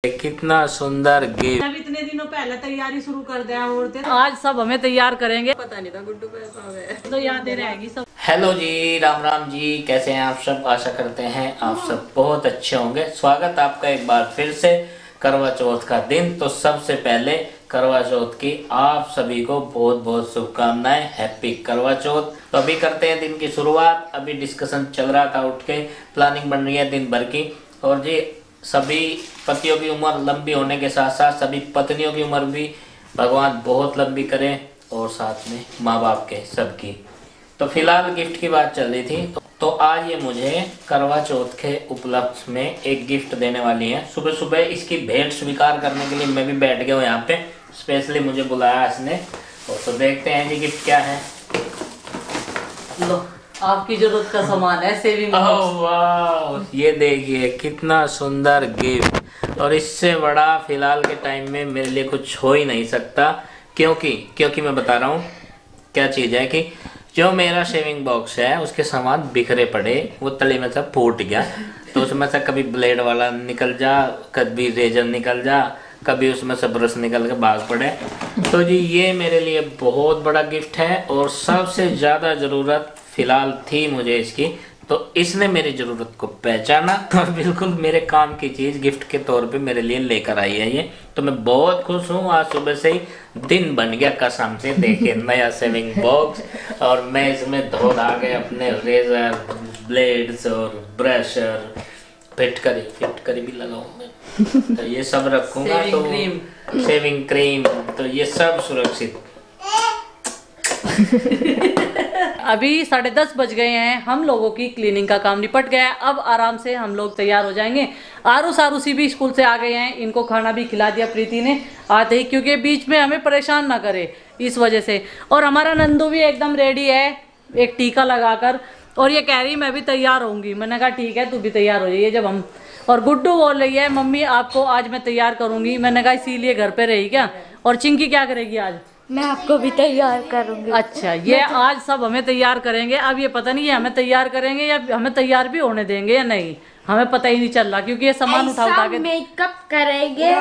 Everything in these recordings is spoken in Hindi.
कितना सुंदर गिफ्ट। अब इतने दिनों पहले तैयारी शुरू कर दिया औरतें, आज सब हमें तैयार करेंगे। पता नहीं था गुड्डू पैसा तो यादें रहेगी सब। हेलो जी, राम राम जी, कैसे हैं आप सब? आशा करते हैं आप सब बहुत अच्छे होंगे। स्वागत आपका एक बार फिर से करवा चौथ का दिन। तो सबसे पहले करवा चौथ की आप सभी को बहुत बहुत शुभकामनाएं। हैप्पी करवा चौथ। तो अभी करते हैं दिन की शुरुआत। अभी डिस्कशन चल रहा था, उठ के प्लानिंग बन रही है दिन भर की। और जी सभी पतियों की उम्र लंबी होने के साथ साथ सभी पत्नियों की उम्र भी भगवान बहुत लंबी करें, और साथ में माँ बाप के सबकी। तो फिलहाल गिफ्ट की बात चल रही थी, तो आज ये मुझे करवा चौथ के उपलक्ष्य में एक गिफ्ट देने वाली है। सुबह सुबह इसकी भेंट स्वीकार करने के लिए मैं भी बैठ गया हूँ यहाँ पे। स्पेशली मुझे बुलाया इसने। और तो देखते हैं जी गिफ्ट क्या है। लो, आपकी जरूरत का सामान है, सेविंग बॉक्स। वाह, ये देखिए कितना सुंदर गिफ्ट। और इससे बड़ा फिलहाल के टाइम में मेरे लिए कुछ हो ही नहीं सकता। क्योंकि मैं बता रहा हूँ क्या चीज़ है कि जो मेरा शेविंग बॉक्स है उसके सामान बिखरे पड़े, वो तले में से फूट गया। तो उसमें से कभी ब्लेड वाला निकल जा, कभी रेजर निकल जा, कभी उसमें से ब्रश निकल के भाग पड़े। तो जी ये मेरे लिए बहुत बड़ा गिफ्ट है, और सबसे ज़्यादा ज़रूरत फिलहाल थी मुझे इसकी। तो इसने मेरी ज़रूरत को पहचाना और बिल्कुल मेरे काम की चीज़ गिफ्ट के तौर पे मेरे लिए लेकर आई है ये। तो मैं बहुत खुश हूँ। आज सुबह से ही दिन बन गया कसम से। देखिए नया सेविंग बॉक्स, और मैं इसमें धो धा के अपने रेजर, ब्लेड्स और ब्रश और फिटकरी भी लगाऊंगा। तो ये सब रखूंगा। तो सेविंग क्रीम, तो ये सब सुरक्षित। अभी 10:30 बज गए हैं। हम लोगों की क्लीनिंग का काम निपट गया है। अब आराम से हम लोग तैयार हो जाएंगे। आरूसी भी स्कूल से आ गए हैं। इनको खाना भी खिला दिया प्रीति ने आते ही, क्योंकि बीच में हमें परेशान ना करे इस वजह से। और हमारा नंदू भी एकदम रेडी है, एक टीका लगाकर। और ये कह रही मैं भी तैयार होंगी। मैंने कहा ठीक है, तू भी तैयार हो जाइए जब हम। और गुड्डू बोल रही है मम्मी आपको आज मैं तैयार करूंगी। मैंने कहा इसीलिए घर पे रही क्या। और चिंकी क्या करेगी आज? मैं आपको भी तैयार करूंगी। अच्छा, ये आज सब हमें तैयार करेंगे। अब ये पता नहीं है हमें तैयार करेंगे या हमें तैयार भी होने देंगे या नहीं, हमें पता ही नहीं चल रहा। क्योंकि ये सामान उठा के मेकअप करेंगे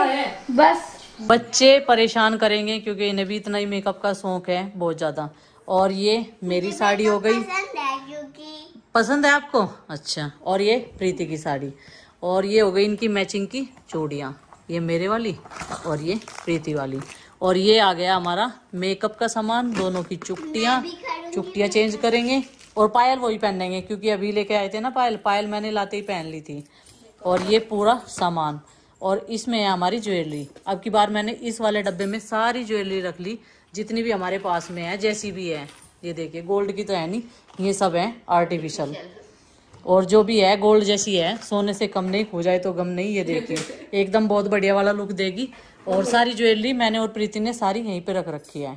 बस। बच्चे परेशान करेंगे क्योंकि इन्हें भी इतना ही मेकअप का शौक है, बहुत ज्यादा। और ये मेरी साड़ी हो गई। पसंद है आपको? अच्छा। और ये प्रीति की साड़ी। और ये हो गई इनकी मैचिंग की चूड़ियाँ, ये मेरे वाली और ये प्रीति वाली। और ये आ गया हमारा मेकअप का सामान, दोनों की चुकटियाँ चेंज करेंगे। और पायल वही पहनेंगे क्योंकि अभी लेके आए थे ना पायल मैंने लाते ही पहन ली थी। और ये पूरा सामान। और इसमें है हमारी ज्वेलरी। अब की बार मैंने इस वाले डब्बे में सारी ज्वेलरी रख ली, जितनी भी हमारे पास में है, जैसी भी है। ये देखिए गोल्ड की तो है नहीं, ये सब है आर्टिफिशियल। और जो भी है गोल्ड जैसी है, सोने से कम नहीं, खो जाए तो गम नहीं। ये देखिए एकदम बहुत बढ़िया वाला लुक देगी। और सारी ज्वेलरी मैंने और प्रीति ने सारी यहीं पे रख रखी है।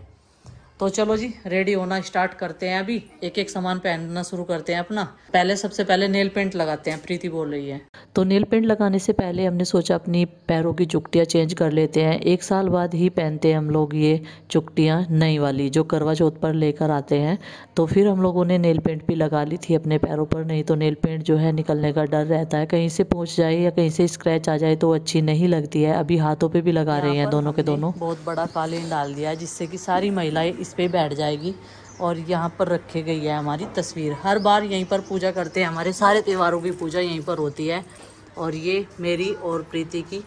तो चलो जी रेडी होना स्टार्ट करते हैं। अभी एक एक सामान पहनना शुरू करते हैं अपना। सबसे पहले नेल पेंट लगाते हैं, प्रीति बोल रही है। तो नेल पेंट लगाने से पहले हमने सोचा अपनी पैरों की चुकटियाँ चेंज कर लेते हैं। 1 साल बाद ही पहनते हैं हम लोग ये चुकटियाँ नई वाली, जो करवा चौथ पर लेकर आते हैं। तो फिर हम लोगों ने नेल पेंट भी लगा ली थी अपने पैरों पर। नहीं तो नेल पेंट जो है निकलने का डर रहता है, कहीं से पूछ जाए या कहीं से स्क्रैच आ जाए तो अच्छी नहीं लगती है। अभी हाथों पे भी लगा रहे हैं दोनों के दोनों। बहुत बड़ा कालीन डाल दिया है जिससे कि सारी महिलाएं इस पे बैठ जाएगी। और यहाँ पर रखी गई है हमारी तस्वीर। हर बार यहीं पर पूजा करते हैं, हमारे सारे त्योहारों की पूजा यहीं पर होती है। और ये मेरी और प्रीति की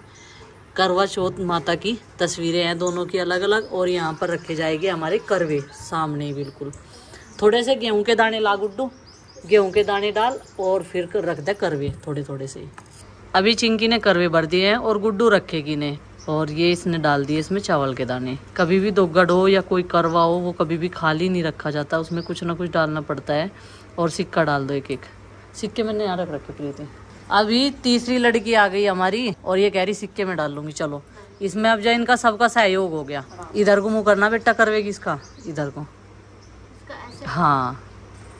करवा चौथ माता की तस्वीरें हैं, दोनों की अलग अलग। और यहाँ पर रखे जाएंगे हमारे करवे सामने बिल्कुल। थोड़े से गेहूं के दाने ला गुड्डू, गेहूं के दाने डाल और फिर रख दे करवे थोड़े थोड़े से। अभी चिंकी ने करवे भर दिए हैं और गुड्डू रखेगी ने। और ये इसने डाल दिए इसमें चावल के दाने। कभी भी दोगड़ हो या कोई करवा हो, वो कभी भी खाली नहीं रखा जाता, उसमें कुछ ना कुछ डालना पड़ता है। और सिक्का डाल दो, एक सिक्के मैंने यहाँ रख रखे प्रीति। अभी तीसरी लड़की आ गई हमारी और ये कह रही सिक्के में डाल लूंगी। चलो इसमें अब जो इनका सबका सहयोग हो गया। इधर को मुँह करना बेटा करवेगी इसका, इधर को। हाँ,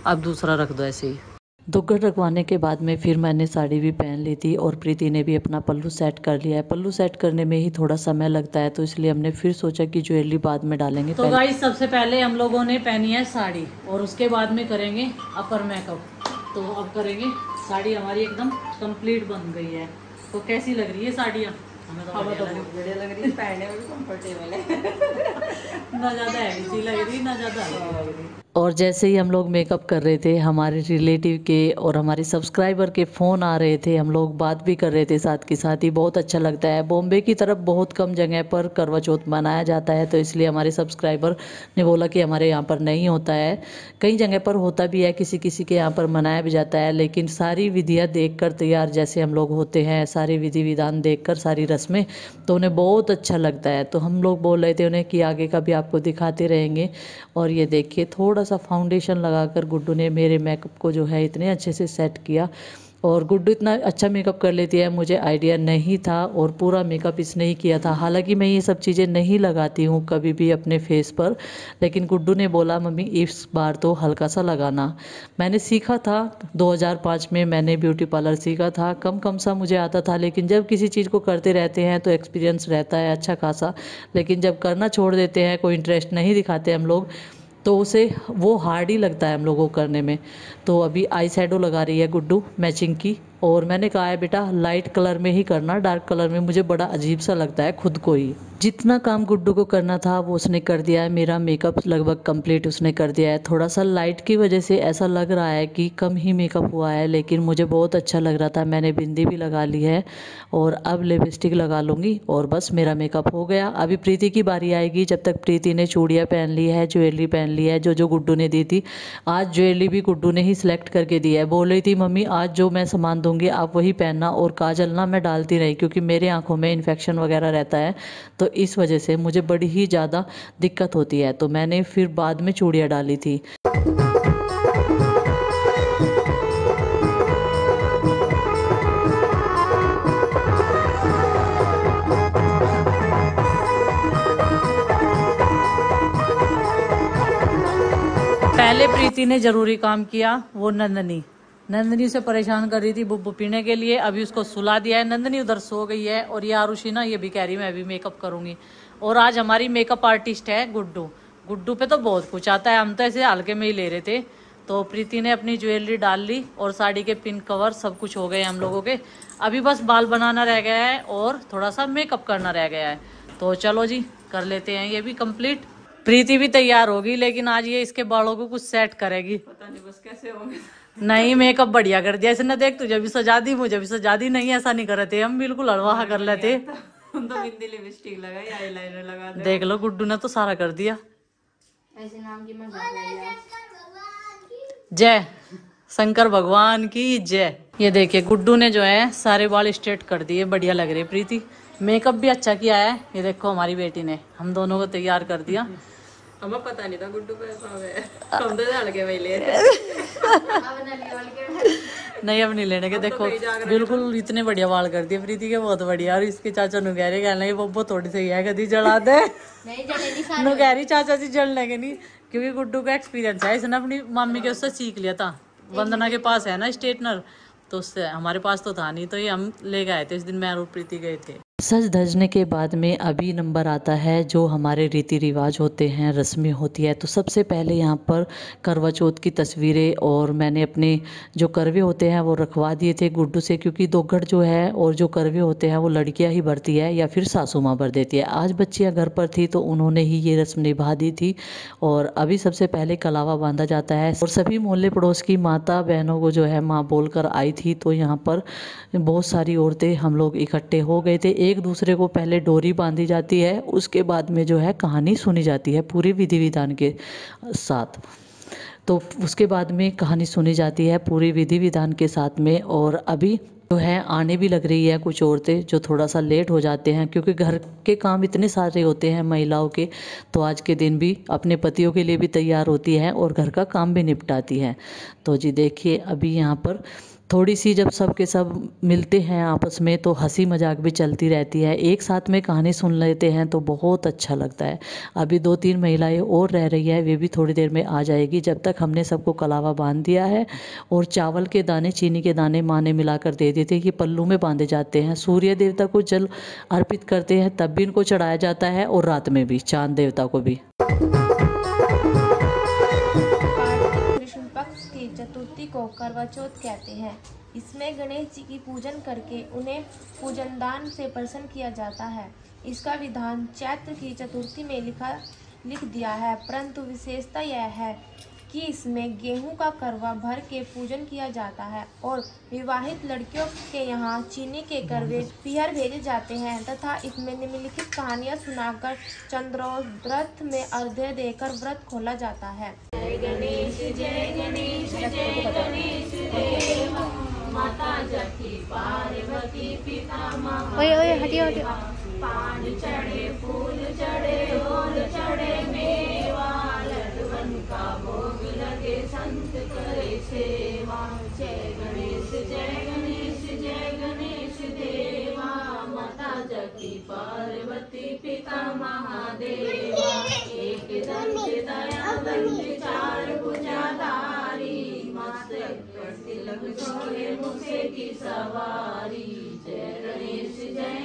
अब दूसरा रख दो ऐसे ही। दोगड़ रखवाने के बाद में फिर मैंने साड़ी भी पहन ली थी और प्रीति ने भी अपना पल्लू सेट कर लिया है। पल्लू सेट करने में ही थोड़ा समय लगता है, तो इसलिए हमने फिर सोचा कि ज्वेलरी बाद में डालेंगे। तो गाइस सबसे पहले हम लोगों ने पहनी है साड़ी और उसके बाद में करेंगे अपर मेकअप। तो अब करेंगे साड़ी। हमारी एकदम कंप्लीट बन गई है। तो कैसी लग रही है साड़ियाँ? हमें तो हमें तो बहुत बढ़िया लग रही है, पहनने में भी कंफर्टेबल है। ना ज़्यादा हैवी लग रही ना ज़्यादा हल्की लग रही। और जैसे ही हम लोग मेकअप कर रहे थे, हमारे रिलेटिव के और हमारे सब्सक्राइबर के फ़ोन आ रहे थे, हम लोग बात भी कर रहे थे साथ के साथ ही। बहुत अच्छा लगता है। बॉम्बे की तरफ बहुत कम जगह पर करवा चौथ मनाया जाता है, तो इसलिए हमारे सब्सक्राइबर ने बोला कि हमारे यहाँ पर नहीं होता है। कई जगह पर होता भी है, किसी किसी के यहाँ पर मनाया भी जाता है, लेकिन सारी विधियाँ देख कर तैयार जैसे हम लोग होते हैं, सारे विधि विधान देख कर, सारी रस्में, तो उन्हें बहुत अच्छा लगता है। तो हम लोग बोल रहे थे उन्हें कि आगे का भी आपको दिखाते रहेंगे। और ये देखिए, थोड़ा सा फाउंडेशन लगाकर गुड्डू ने मेरे मेकअप को जो है इतने अच्छे से सेट किया। और गुड्डू इतना अच्छा मेकअप कर लेती है, मुझे आइडिया नहीं था, और पूरा मेकअप इसने ही किया था। हालांकि मैं ये सब चीज़ें नहीं लगाती हूँ कभी भी अपने फेस पर, लेकिन गुड्डू ने बोला मम्मी इस बार तो हल्का सा लगाना। मैंने सीखा था 2005 में, मैंने ब्यूटी पार्लर सीखा था। कम कम सा मुझे आता था, लेकिन जब किसी चीज़ को करते रहते हैं तो एक्सपीरियंस रहता है अच्छा खासा। लेकिन जब करना छोड़ देते हैं, कोई इंटरेस्ट नहीं दिखाते हम लोग, तो उसे वो हार्ड ही लगता है हम लोगों को करने में। तो अभी आई शैडो लगा रही है गुड्डू मैचिंग की, और मैंने कहा है बेटा लाइट कलर में ही करना, डार्क कलर में मुझे बड़ा अजीब सा लगता है खुद को ही। जितना काम गुड्डू को करना था वो उसने कर दिया है। मेरा मेकअप लगभग कंप्लीट उसने कर दिया है। थोड़ा सा लाइट की वजह से ऐसा लग रहा है कि कम ही मेकअप हुआ है, लेकिन मुझे बहुत अच्छा लग रहा था। मैंने बिंदी भी लगा ली है और अब लिपस्टिक लगा लूँगी और बस मेरा मेकअप हो गया। अभी प्रीति की बारी आएगी। जब तक प्रीति ने चूड़ियाँ पहन ली है, ज्वेलरी पहन ली है, जो गुड्डू ने दी थी। आज ज्वेलरी भी गुड्डू ने ही सिलेक्ट करके दी है। बोल रही थी मम्मी आज जो मैं सामान दूंगी आप वही पहनना, और काजल ना मैं डालती नहीं क्योंकि मेरे आंखों में इन्फेक्शन वगैरह रहता है, तो इस वजह से मुझे बड़ी ही ज़्यादा दिक्कत होती है। तो मैंने फिर बाद में चूड़ियाँ डाली थी। पहले प्रीति ने जरूरी काम किया, वो नंदनी उसे परेशान कर रही थी बुब्बू पीने के लिए। अभी उसको सुला दिया है, नंदनी उधर सो गई है। और ये आरुषि ना ये भी कह रही मैं अभी मेकअप करूंगी। और आज हमारी मेकअप आर्टिस्ट है गुड्डू पे तो बहुत कुछ आता है, हम तो ऐसे हल्के में ही ले रहे थे। तो प्रीति ने अपनी ज्वेलरी डाल ली और साड़ी के पिन कवर सब कुछ हो गए हम लोगों के। अभी बस बाल बनाना रह गया है और थोड़ा सा मेकअप करना रह गया है। तो चलो जी कर लेते हैं ये भी कंप्लीट। प्रीति भी तैयार होगी, लेकिन आज ये इसके बालों को कुछ सेट करेगी, पता नहीं बस कैसे होंगे। नहीं मेकअप बढ़िया कर दिया इसने। देख तुझे भी सजा दी, मुझे भी सजा दी। नहीं ऐसा नहीं कर रहे थे हम, बिल्कुल हलवा कर लेते। हम तो बिंदी लिपस्टिक लगाई, आईलाइनर लगा दे। देख लो गुड्डू ने तो सारा कर दिया। ऐसे नाम की मैं जय शंकर भगवान की जय। ये देखिए गुड्डू ने जो है सारे बाल स्ट्रेट कर दिए, बढ़िया लग रही है प्रीति। मेकअप भी अच्छा किया है। ये देखो हमारी बेटी ने हम दोनों को तैयार कर दिया। हमें पता नहीं था गुड्डू पे ऐसा है, हम तो हल्के में ले नहीं अब नहीं लेने के। देखो बिल्कुल इतने बढ़िया बाल कर दिए प्रीति के, बहुत बढ़िया। और इसके चाचा नु कह रहे कहने वो थोड़ी सही है, कभी जला दे नु कह रही चाचा जी जल लेंगे नहीं, क्योंकि गुड्डू का एक्सपीरियंस है, इसने अपनी मम्मी के उससे सीख लिया था। वंदना के पास है ना स्ट्रेटनर, तो उससे हमारे पास तो था नहीं, तो ये हम ले गए थे इस दिन, मैं और प्रीति गए थे। सज धजने के बाद में अभी नंबर आता है जो हमारे रीति रिवाज होते हैं, रस्में होती है। तो सबसे पहले यहाँ पर करवा चौथ की तस्वीरें और मैंने अपने जो करवे होते हैं वो रखवा दिए थे गुड्डू से, क्योंकि दोघड़ जो है और जो करवे होते हैं वो लड़कियाँ ही भरती है या फिर सासू माँ भर देती है। आज बच्चियाँ घर पर थी तो उन्होंने ही ये रस्म निभा दी थी। और अभी सबसे पहले कलावा बांधा जाता है और सभी मोहल्ले पड़ोस की माता बहनों को जो है माँ बोल कर आई थी। तो यहाँ पर बहुत सारी औरतें हम लोग इकट्ठे हो गए थे। एक दूसरे को पहले डोरी बांधी जाती है, उसके बाद में जो है कहानी सुनी जाती है पूरी विधि विधान के साथ। तो उसके बाद में कहानी सुनी जाती है पूरी विधि विधान के साथ में। और अभी जो है आने भी लग रही है कुछ औरतें जो थोड़ा सा लेट हो जाते हैं, क्योंकि घर के काम इतने सारे होते हैं महिलाओं के, तो आज के दिन भी अपने पतियों के लिए भी तैयार होती है और घर का काम भी निपटाती है। तो जी देखिए अभी यहाँ पर थोड़ी सी जब सब के सब मिलते हैं आपस में तो हंसी मजाक भी चलती रहती है, एक साथ में कहानी सुन लेते हैं तो बहुत अच्छा लगता है। अभी 2-3 महिलाएं और रह रही है, वे भी थोड़ी देर में आ जाएगी। जब तक हमने सबको कलावा बांध दिया है और चावल के दाने चीनी के दाने माँ ने मिलाकर दे दिए थे, ये पल्लू में बांधे जाते हैं। सूर्य देवता को जल अर्पित करते हैं तब भी इनको चढ़ाया जाता है और रात में भी चांद देवता को भी। कृष्ण पक्ष की चतुर्थी को करवा चौथ कहते हैं। इसमें गणेश जी की पूजन करके उन्हें पूजन दान से प्रसन्न किया जाता है। इसका विधान चैत्र की चतुर्थी में लिख दिया है, परंतु विशेषता यह है कि इसमें गेहूं का करवा भर के पूजन किया जाता है और विवाहित लड़कियों के यहाँ चीनी के करवे पीहर भेजे जाते हैं तथा इसमें निम्नलिखित कहानियाँ सुनाकर चंद्रोव्रत में अर्घ्य देकर व्रत खोला जाता है। जय गणेश जय गणेश जय गणेश देव माता जकी पार्वती पिता महा पानी चढ़े फूल चढ़े और चढ़े मेवा लड्डून का भोग लगे संत करे सेवा। जय गणेश जय गणेश देवा माता जकी पार्वती पिता महादेवा। एक दंत दयावंत चार भुजाधारी माता तिलक छोड़े मुझे की सवारी। जय गणेश जय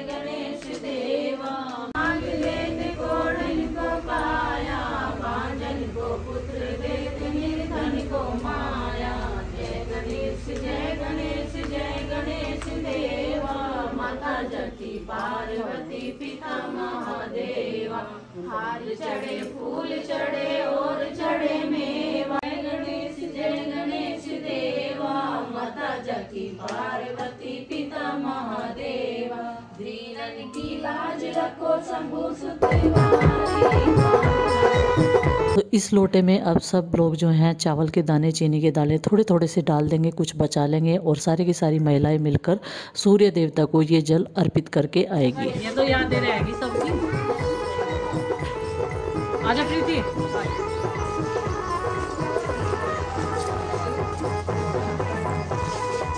गणेश देवा मांग लेत कोड़न को पाया बांझन को पुत्र देत निर्धन को माया। जय गणेश देवा माता जकी पार्वती पिता महादेवा। हार चढ़े फूल चढ़े और चढ़े मेवा। जय गणेश देवा माता जकी पार्वती पिता महादेवा। दीनन की लाज रखो शंभु तो इस लोटे में अब सब लोग जो हैं चावल के दाने, चीनी के दाने थोड़े थोड़े से डाल देंगे, कुछ बचा लेंगे और सारी की सारी महिलाएं मिलकर सूर्य देवता को ये जल अर्पित करके आएगी। ये तो यादें रहेगी सबकी। आजा प्रीति।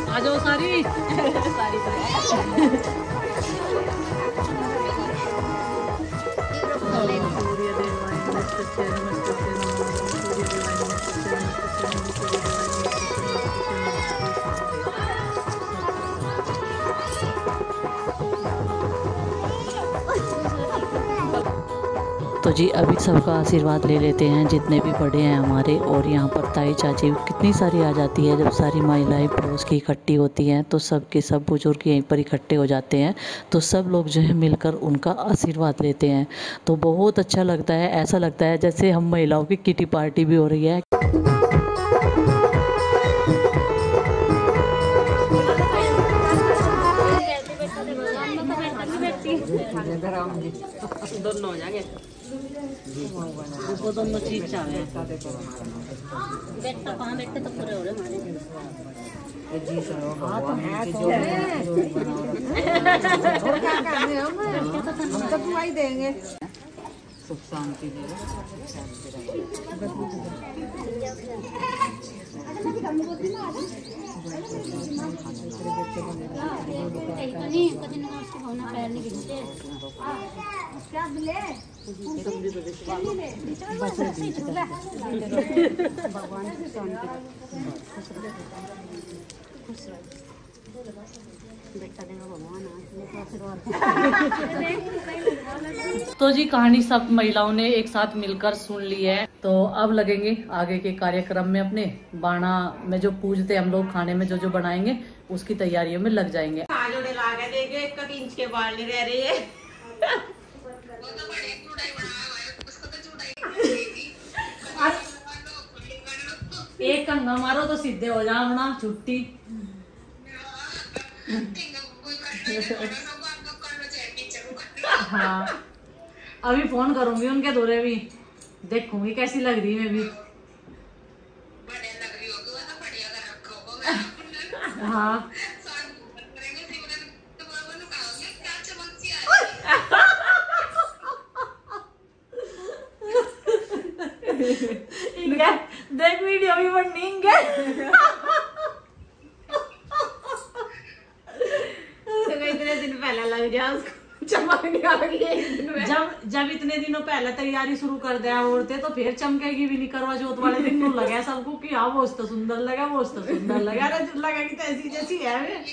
आ जाओ सारी तो जी अभी सबका आशीर्वाद ले लेते हैं जितने भी बड़े हैं हमारे। और यहाँ पर ताई चाची कितनी सारी आ जाती है। जब सारी महिलाएं पड़ोस की इकट्ठी होती हैं तो सब के सब बुजुर्ग यहीं पर इकट्ठे हो जाते हैं, तो सब लोग जो है मिलकर उनका आशीर्वाद लेते हैं। तो बहुत अच्छा लगता है, ऐसा लगता है जैसे हम महिलाओं की किटी पार्टी भी हो रही है। दोनों हो जाएंगे वो दोनों चीज चाहे बेटा कहाँ बैठते तो पूरे हो रहे हम तो दुआई देंगे। सुख शांति तो जी कहानी सब महिलाओं ने एक साथ मिलकर सुन ली है। तो अब लगेंगे आगे के कार्यक्रम में अपने बाणा में जो पूजते हम लोग खाने में जो बनाएंगे उसकी तैयारियों में लग जाएंगे। इंच के बाल नहीं रह रही है। एक कंगा मारो तो सीधे हो जाओ ना छुट्टी। हाँ अभी फोन करूंगी उनके दूरे भी, देखूंगी कैसी लग रही मैं भी। हाँ देख वीडियो भी बननी इतने दिन पहले लग जाए उसको चमकने आ गई। जब इतने दिनों पहले तैयारी शुरू कर दिया औरतें तो फिर चमकेगी भी नहीं। करवा चौथ वाले दिन लगा सबको कि हाँ वो तो सुंदर लगा, वो तो सुंदर लगा, लगेगी तो ऐसी जैसी है।